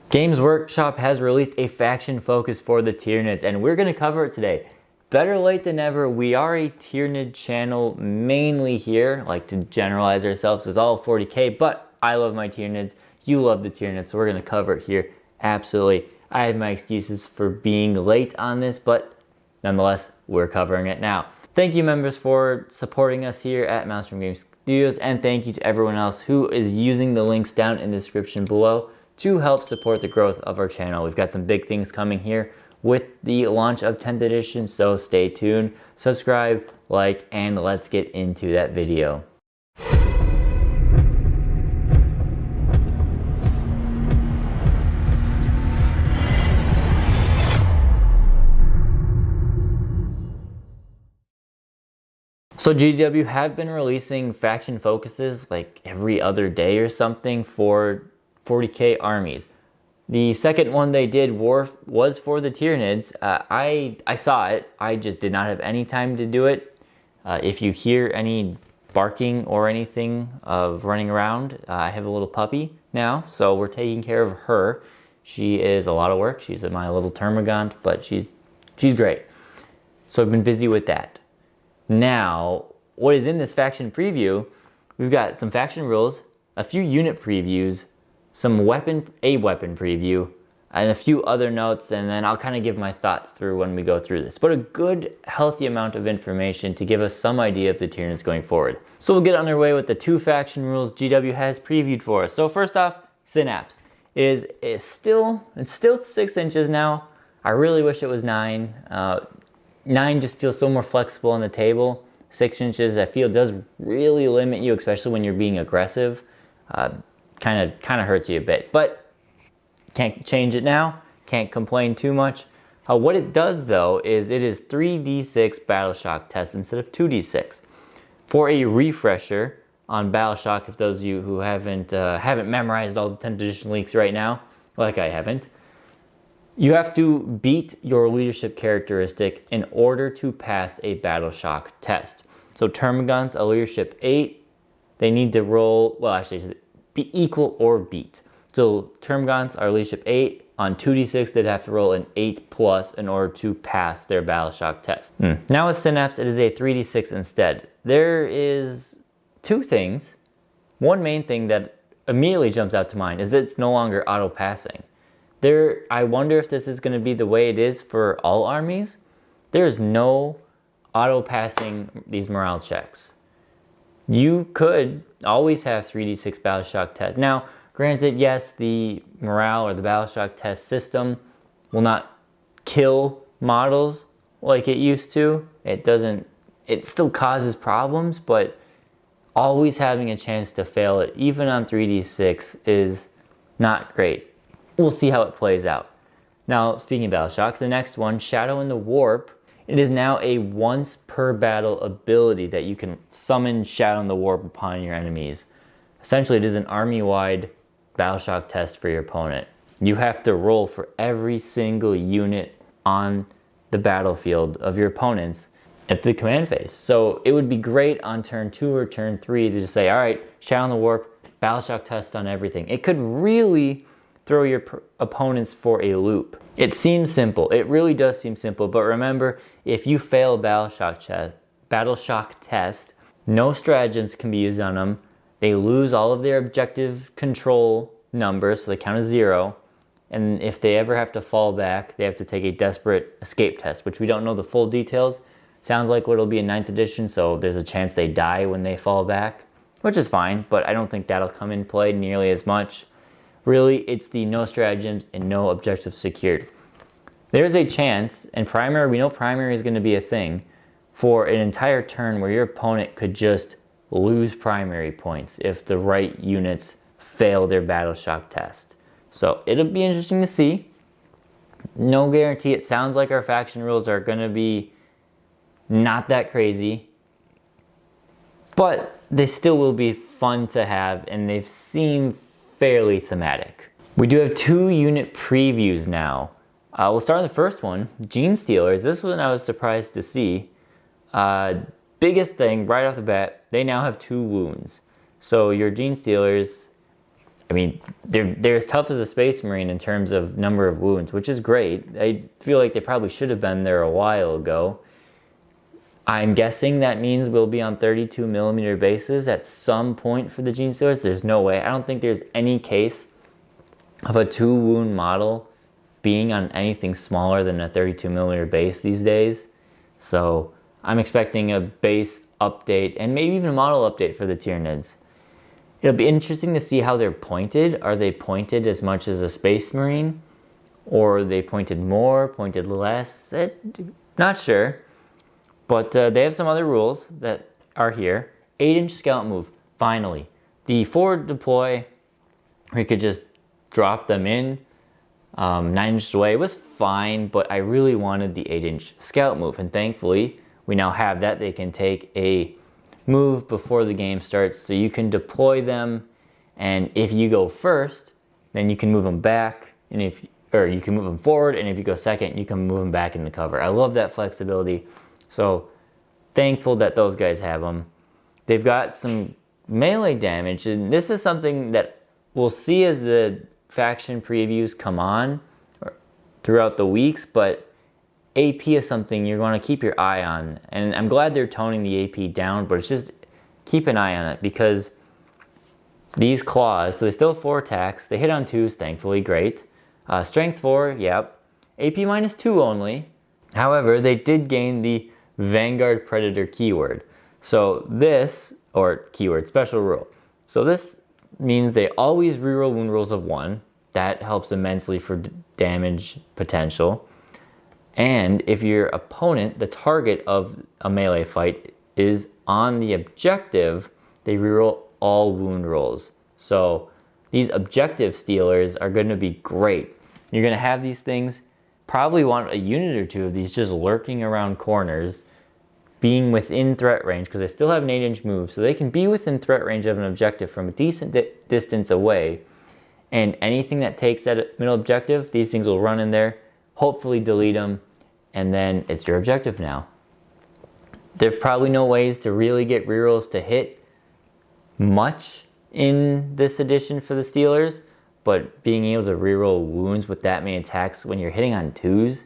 Games Workshop has released a faction focus for the Tyranids, and we're going to cover it today. Better late than never. We are a Tyranid channel mainly here, like to generalize ourselves as all 40k, but I love my Tyranids, you love the Tyranids, so we're going to cover it here. Absolutely. I have my excuses for being late on this, but nonetheless, we're covering it now. Thank you, members, for supporting us here at Maelstrom Game Studios, and thank you to everyone else who is using the links down in the description below to help support the growth of our channel. We've got some big things coming here with the launch of 10th edition, so stay tuned, subscribe, like, and let's get into that video. So GW have been releasing faction focuses like every other day or something for 40k armies. The second one they did was for the Tyranids. I saw it. I just did not have any time to do it. If you hear any barking or anything of running around, I have a little puppy now, so we're taking care of her. She is a lot of work. She's my little termagant, but she's great. So I've been busy with that. Now, what is in this faction preview? We've got some faction rules, a few unit previews, a weapon preview, and a few other notes, and then I'll kind of give my thoughts through when we go through this. But a good, healthy amount of information to give us some idea of the Tyranids going forward. So we'll get underway with the two faction rules GW has previewed for us. So first off, synapse. It's still 6 inches now. I really wish it was 9. 9 just feels so more flexible on the table. 6 inches, I feel, does really limit you, especially when you're being aggressive. Kind of hurts you a bit, but can't change it now. Can't complain too much. What it does though is it is 3d6 battle shock tests instead of 2d6. For a refresher on battle shock, if those of you who haven't memorized all the 10th edition leaks right now, like I haven't, you have to beat your leadership characteristic in order to pass a battle shock test. So termagants, a leadership 8, they need to roll, well actually, be equal or beat. So termagants are leadership 8. On 2d6, they'd have to roll an 8+ in order to pass their battle shock test. Now with synapse, it is a 3d6 instead. There is two things. One main thing that immediately jumps out to mind is that it's no longer auto passing. I wonder if this is going to be the way it is for all armies. There is no auto passing these morale checks. You could always have 3d6 battle shock tests. Now, granted, yes, the morale or the battle shock test system will not kill models like it used to. It still causes problems, but always having a chance to fail it, even on 3d6, is not great. We'll see how it plays out. Now, speaking of battle shock, the next one, Shadow in the Warp. It is now a once per battle ability that you can summon Shadow in the Warp upon your enemies. Essentially, it is an army-wide battle shock test for your opponent. You have to roll for every single unit on the battlefield of your opponents at the command phase. So it would be great on turn 2 or turn 3 to just say, all right, Shadow in the Warp, battle shock test on everything. It could really throw your opponents for a loop. It seems simple. It really does seem simple, but remember, if you fail a battle shock test, no stratagems can be used on them. They lose all of their objective control numbers, so they count as 0. And if they ever have to fall back, they have to take a desperate escape test, which we don't know the full details. Sounds like it'll be in 9th edition, so there's a chance they die when they fall back, which is fine, but I don't think that'll come in play nearly as much. Really, it's the no stratagems and no objectives secured. There's a chance, and primary, we know primary is going to be a thing, for an entire turn where your opponent could just lose primary points if the right units fail their battle shock test. So it'll be interesting to see. No guarantee. It sounds like our faction rules are going to be not that crazy, but they still will be fun to have, and they seem fairly thematic. We do have 2 unit previews now. We'll start with the first one, Gene Stealers. This one I was surprised to see. Biggest thing right off the bat, they now have 2 wounds. So your Gene Stealers, I mean, they're as tough as a Space Marine in terms of number of wounds, which is great. I feel like they probably should have been there a while ago. I'm guessing that means we'll be on 32mm bases at some point for the Gene Stealers. There's no way. I don't think there's any case of a 2-wound model being on anything smaller than a 32mm base these days. So I'm expecting a base update and maybe even a model update for the Tyranids. It'll be interesting to see how they're pointed. Are they pointed as much as a Space Marine? Or are they pointed more, pointed less? Not sure. But they have some other rules that are here. 8-inch scout move, finally. The forward deploy, we could just drop them in 9 inches away, was fine, but I really wanted the 8-inch scout move. And thankfully, we now have that. They can take a move before the game starts, so you can deploy them. And if you go first, then you can move them back, and you can move them forward, and if you go second, you can move them back into cover. I love that flexibility. So thankful that those guys have them. They've got some melee damage, and this is something that we'll see as the faction previews come on throughout the weeks, but AP is something you're going to keep your eye on. And I'm glad they're toning the AP down, but it's just keep an eye on it, because these claws, so they still have 4 attacks. They hit on 2s, thankfully, great. Strength 4, yep. AP -2 only. However, they did gain the Vanguard Predator keyword. So this, or keyword, special rule. So this means they always reroll wound rolls of 1. That helps immensely for damage potential. And if your opponent, the target of a melee fight, is on the objective, they reroll all wound rolls. So these objective stealers are going to be great. You're going to have these things, probably want a unit or 2 of these just lurking around corners, being within threat range, because they still have an 8-inch move, so they can be within threat range of an objective from a decent distance away. And anything that takes that middle objective, these things will run in there, hopefully delete them, and then it's your objective now. There's probably no ways to really get rerolls to hit much in this edition for the Stealers, but being able to reroll wounds with that many attacks when you're hitting on 2s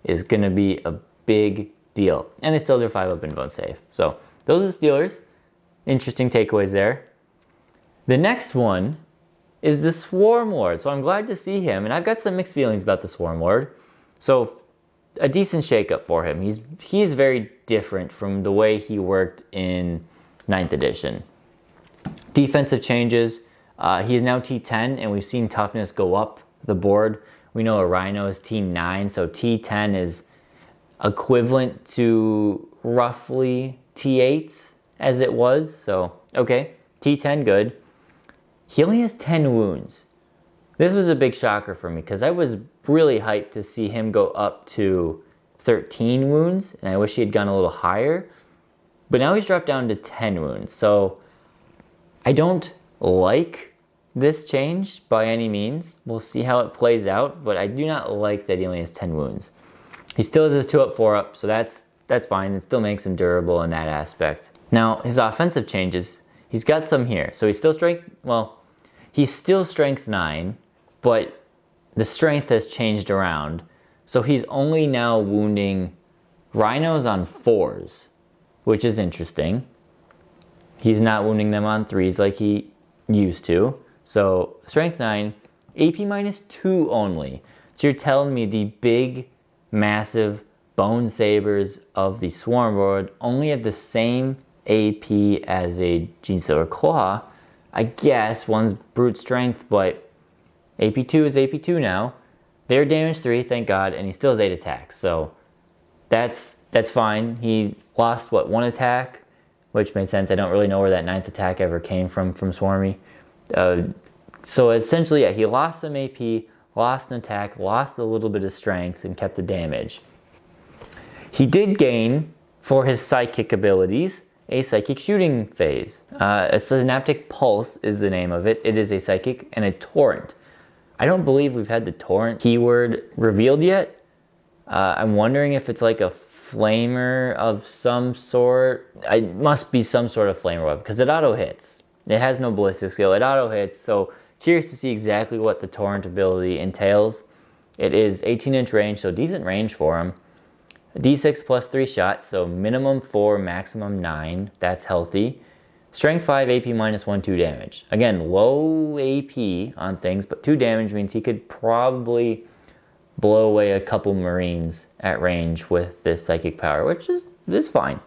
is going to be a big deal. And they still do 5-up and bone save. So those are the Stealers. Interesting takeaways there. The next one is the Swarmlord. So I'm glad to see him, and I've got some mixed feelings about the Swarmlord. So a decent shakeup for him. He's very different from the way he worked in 9th edition. Defensive changes. He is now T10, and we've seen toughness go up the board. We know a Rhino is T9, so T10 is equivalent to roughly T8 as it was. So, okay, T10, good. He only has 10 wounds. This was a big shocker for me, because I was really hyped to see him go up to 13 wounds, and I wish he had gone a little higher. But now he's dropped down to 10 wounds, so I don't like this change by any means. We'll see how it plays out, but I do not like that he only has 10 wounds. He still has his 2-up, 4-up, so that's fine. It still makes him durable in that aspect. Now, his offensive changes, he's got some here. So he's still strength 9, but the strength has changed around. So he's only now wounding rhinos on 4s, which is interesting. He's not wounding them on 3s like he used to. So strength 9, AP -2 only. So you're telling me the big, massive bone sabers of the Swarmlord only have the same AP as a Gene Stealer Claw. I guess one's brute strength, but AP2 is AP2 now. They're damage 3, thank God, and he still has 8 attacks. So that's fine. He lost, what, 1 attack, which made sense. I don't really know where that 9th attack ever came from Swarmy. So essentially, yeah, he lost some AP, lost an attack, lost a little bit of strength, and kept the damage. He did gain, for his psychic abilities, a psychic shooting phase. A synaptic pulse is the name of it. It is a psychic and a torrent. I don't believe we've had the torrent keyword revealed yet. I'm wondering if it's like a flamer of some sort. It must be some sort of flamer weapon, because it auto hits. It has no ballistic skill. It auto hits, so Curious to see exactly what the Torrent ability entails. It is 18-inch range, so decent range for him. D6 plus 3 shots, so minimum 4, maximum 9. That's healthy. Strength 5, AP minus 1, 2 damage. Again, low AP on things, but 2 damage means he could probably blow away a couple Marines at range with this psychic power, which is fine.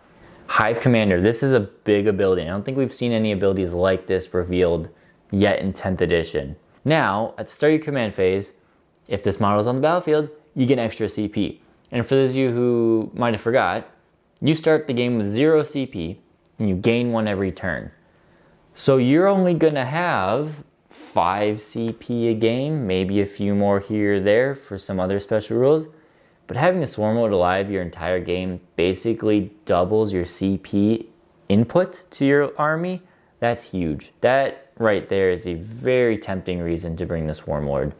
Hive Commander, this is a big ability. I don't think we've seen any abilities like this revealed yet in 10th edition. Now, at the start of your command phase, if this model is on the battlefield, you get extra CP. And for those of you who might have forgot, you start the game with 0 CP and you gain 1 every turn. So you're only gonna have 5 CP a game, maybe a few more here or there for some other special rules. But having a Swarmlord alive your entire game basically doubles your CP input to your army. That's huge. That right there is a very tempting reason to bring the Swarmlord.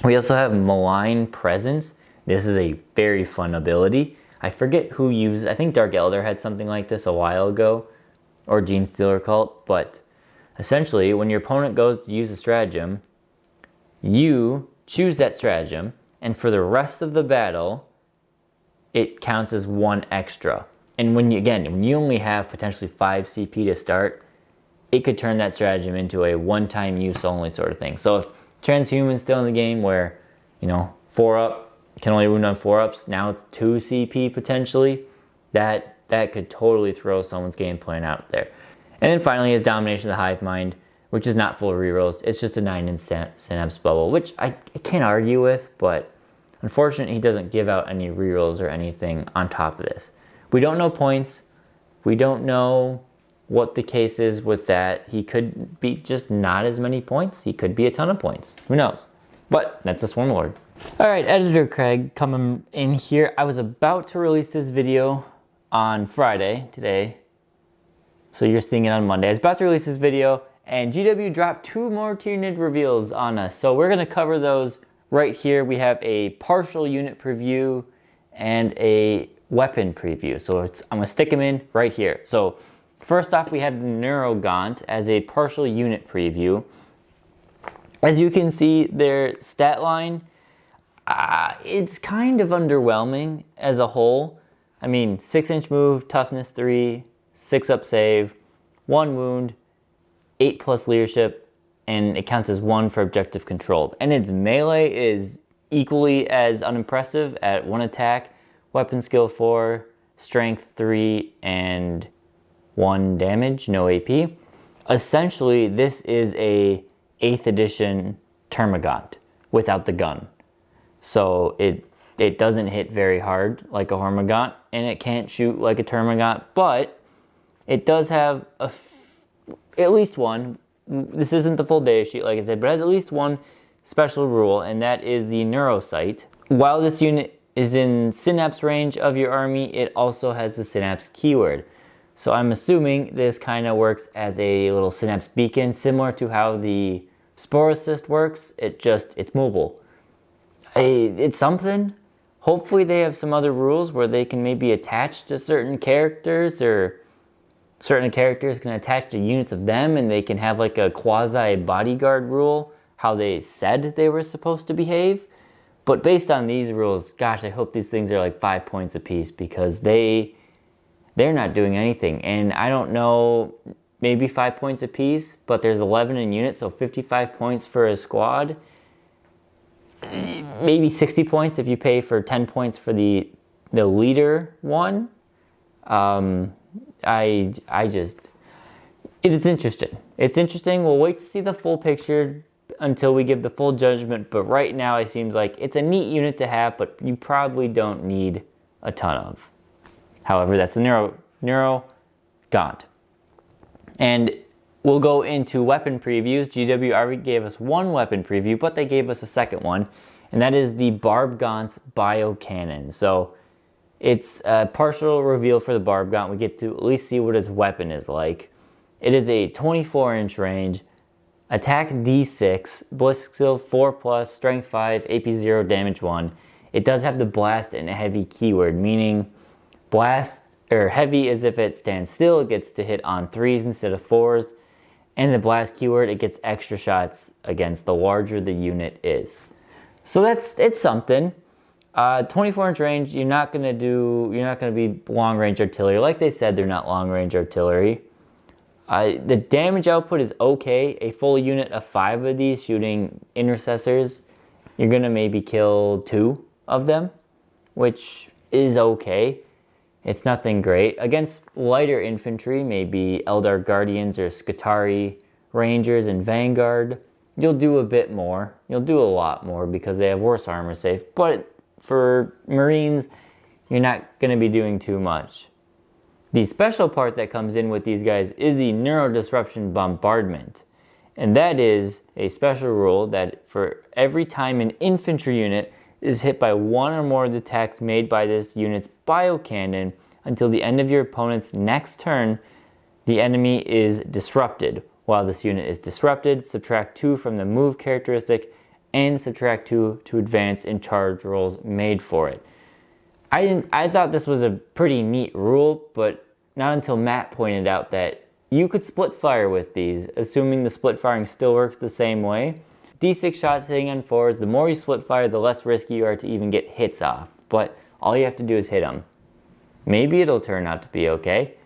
We also have Malign Presence. This is a very fun ability. I forget who used, I think Dark Elder had something like this a while ago, or Genestealer Cult, but essentially when your opponent goes to use a stratagem, you choose that stratagem, and for the rest of the battle, it counts as 1 extra. And when you only have potentially 5 CP to start, it could turn that stratagem into a one-time use only sort of thing. So if Transhuman's still in the game where, 4 up, can only wound on 4-ups, now it's 2 CP potentially, that could totally throw someone's game plan out there. And then finally is Domination of the Hive Mind, which is not full of rerolls. It's just a 9-inch Synapse Bubble, which I can't argue with, but unfortunately he doesn't give out any rerolls or anything on top of this. We don't know points. We don't know what the case is with that. He could be just not as many points. He could be a ton of points. Who knows? But that's a Swarmlord. All right, Editor Craig coming in here. I was about to release this video on Friday, today. So you're seeing it on Monday. I was about to release this video and GW dropped 2 more Tyranid reveals on us. So we're gonna cover those right here. We have a partial unit preview and a weapon preview. So I'm gonna stick them in right here. So first off, we have the Neurogant as a partial unit preview. As you can see, their stat line, it's kind of underwhelming as a whole. I mean, 6-inch move, toughness 3, 6-up save, 1 wound, 8+ leadership, and it counts as 1 for objective controlled. And its melee is equally as unimpressive at 1 attack, weapon skill 4, strength 3, and 1 damage, no AP. Essentially, this is a 8th edition Termagant without the gun. So it doesn't hit very hard like a Hormagant, and it can't shoot like a Termagant, but it does have at least one. This isn't the full data sheet, like I said, but it has at least one special rule, and that is the Neurosight. While this unit is in Synapse range of your army, it also has the Synapse keyword. So I'm assuming this kind of works as a little Synapse beacon, similar to how the Spore Assist works. It's mobile. It's something. Hopefully they have some other rules where they can maybe attach to certain characters, or certain characters can attach to units of them, and they can have like a quasi bodyguard rule, how they said they were supposed to behave. But based on these rules, gosh, I hope these things are like 5 points apiece, because they're not doing anything. And I don't know, maybe 5 points apiece, but there's 11 in unit, so 55 points for a squad. Maybe 60 points if you pay for 10 points for the leader one. It's interesting. It's interesting. We'll wait to see the full picture until we give the full judgment, but right now it seems like it's a neat unit to have, but you probably don't need a ton of. However, that's the Neurogant. And we'll go into weapon previews. GW already gave us 1 weapon preview, but they gave us a second one, and that is the Barb Gaunt's Bio Cannon. So it's a partial reveal for the Barb Gaunt. We get to at least see what his weapon is like. It is a 24-inch range, attack D6, ballistic skill 4+, strength 5, AP 0, damage 1. It does have the blast and heavy keyword, meaning blast or heavy is if it stands still, it gets to hit on 3s instead of 4s. And the blast keyword, it gets extra shots against the larger the unit is. So it's something. 24-inch range, you're not gonna be long range artillery. Like they said, they're not long range artillery. The damage output is okay. A full unit of 5 of these shooting intercessors, you're gonna maybe kill 2 of them, which is okay. It's nothing great. Against lighter infantry, maybe Eldar Guardians or Skitarii Rangers and Vanguard, you'll do a bit more. You'll do a lot more because they have worse armor safe. But for Marines, you're not going to be doing too much. The special part that comes in with these guys is the Neurodisruption Bombardment. And that is a special rule that for every time an infantry unit is hit by one or more of the attacks made by this unit's biocannon until the end of your opponent's next turn, the enemy is disrupted. While this unit is disrupted, subtract 2 from the move characteristic and subtract 2 to advance in charge rolls made for it. I thought this was a pretty neat rule, but not until Matt pointed out that you could split fire with these, assuming the split firing still works the same way. D6 shots hitting on 4s, the more you split fire, the less risky you are to even get hits off. But all you have to do is hit them. Maybe it'll turn out to be okay,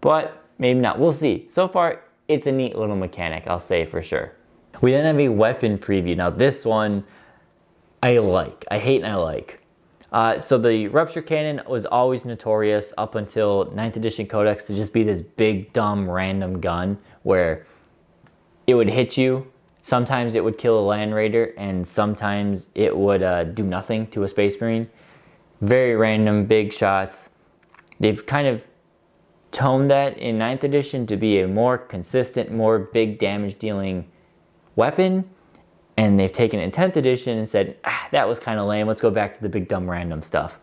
but maybe not. We'll see. So far, it's a neat little mechanic, I'll say for sure. We then have a weapon preview. Now this one, I like. I hate and I like. So the Rupture Cannon was always notorious up until 9th edition Codex to just be this big, dumb, random gun where it would hit you. Sometimes it would kill a Land Raider, and sometimes it would do nothing to a Space Marine. Very random, big shots. They've kind of toned that in 9th edition to be a more consistent, more big damage dealing weapon. And they've taken it in 10th edition and said, that was kind of lame. Let's go back to the big dumb random stuff.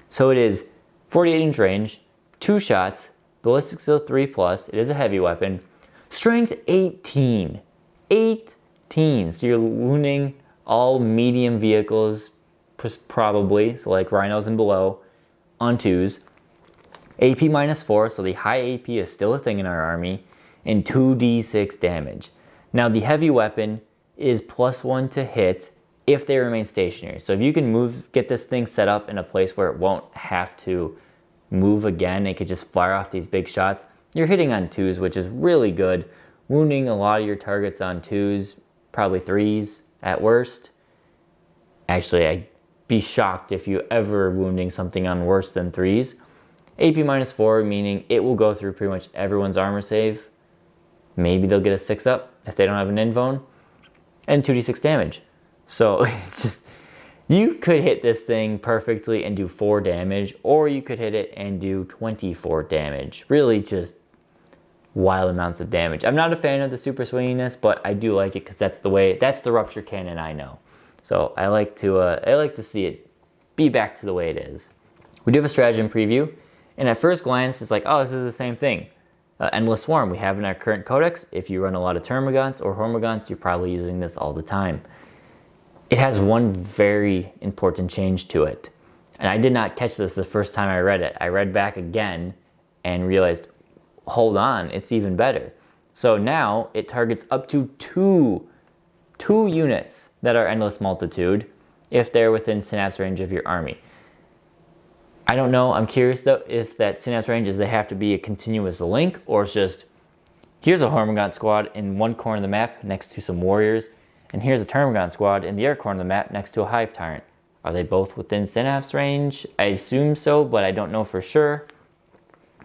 So it is 48-inch range, 2 shots, ballistic skill 3+. It is a heavy weapon. Strength 18. 18. So you're wounding all medium vehicles, probably, so like rhinos and below, on 2s. AP -4, so the high AP is still a thing in our army, and 2d6 damage. Now the heavy weapon is +1 to hit if they remain stationary. So if you can get this thing set up in a place where it won't have to move again, it could just fire off these big shots, you're hitting on 2s, which is really good. Wounding a lot of your targets on 2s, probably 3s at worst. Actually, I'd be shocked if you ever wounding something on worse than 3s. AP -4, meaning it will go through pretty much everyone's armor save. Maybe they'll get a 6-up if they don't have an invuln. And 2d6 damage. So it's just, you could hit this thing perfectly and do 4 damage, or you could hit it and do 24 damage. Really just wild amounts of damage. I'm not a fan of the super swinginess, but I do like it because that's the Rupture Cannon I know. So I like to see it be back to the way it is. We do have a stratagem preview, and at first glance it's like, oh, this is the same thing. Endless Swarm we have in our current codex. If you run a lot of Termagants or Hormagaunts, you're probably using this all the time. It has one very important change to it. And I did not catch this the first time I read it. I read back again and realized, hold on, it's even better. So now it targets up to two units that are Endless Multitude if they're within synapse range of your army. I don't know, I'm curious though if that synapse range is they have to be a continuous link, or it's just, here's a Hormagaunt squad in one corner of the map next to some warriors, and here's a Termagant squad in the other corner of the map next to a Hive Tyrant. Are they both within synapse range? I assume so, but I don't know for sure.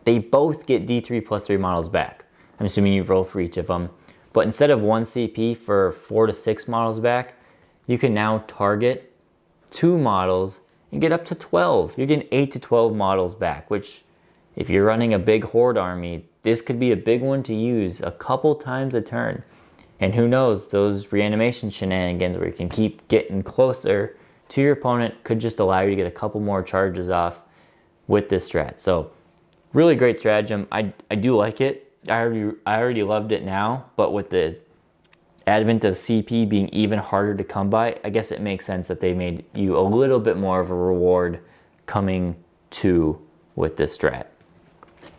They both get D3 plus 3 models back. I'm assuming you roll for each of them. But instead of 1 CP for 4 to 6 models back, you can now target 2 models and get up to 12. You're getting 8 to 12 models back, which if you're running a big horde army, this could be a big one to use a couple times a turn. And who knows, those reanimation shenanigans where you can keep getting closer to your opponent could just allow you to get a couple more charges off with this strat. So really great stratagem. I do like it. I already loved it now, but with the advent of CP being even harder to come by, I guess it makes sense that they made you a little bit more of a reward coming to with this strat.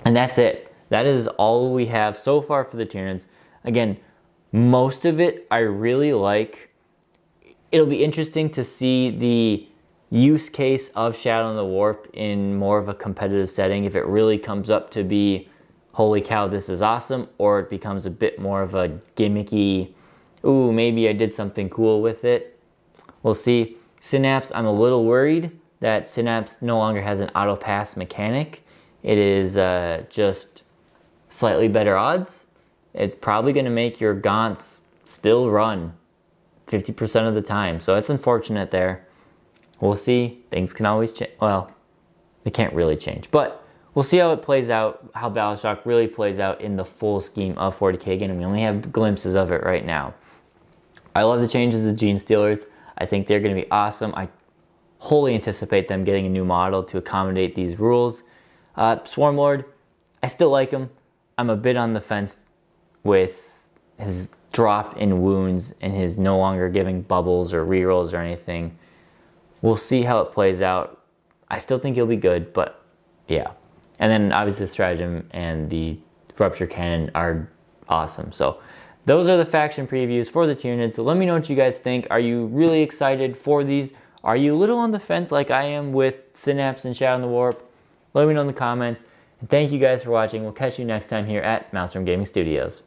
And that's it. That is all we have so far for the Tyranids. Again, Most of it I really like. It'll be interesting to see the use case of Shadow in the Warp in more of a competitive setting, if it really comes up to be, holy cow, this is awesome, or it becomes a bit more of a gimmicky, ooh, maybe I did something cool with it. We'll see. Synapse, I'm a little worried that Synapse no longer has an auto pass mechanic. It is just slightly better odds. It's probably going to make your Gaunts still run 50% of the time. So it's unfortunate there. We'll see. Things can always change. Well, they can't really change. But we'll see how it plays out, how Battleshock really plays out in the full scheme of 40k again. We only have glimpses of it right now. I love the changes to Gene Stealers. I think they're going to be awesome. I wholly anticipate them getting a new model to accommodate these rules. Swarmlord, I still like him. I'm a bit on the fence with his drop in wounds and his no longer giving bubbles or rerolls or anything. We'll see how it plays out. I still think he'll be good, but yeah. And then obviously the stratagem and the rupture cannon are awesome. So those are the faction previews for the Tyranids. So let me know what you guys think. Are you really excited for these? Are you a little on the fence like I am with Synapse and Shadow in the Warp? Let me know in the comments. And thank you guys for watching. We'll catch you next time here at Maelstrom Gaming Studios.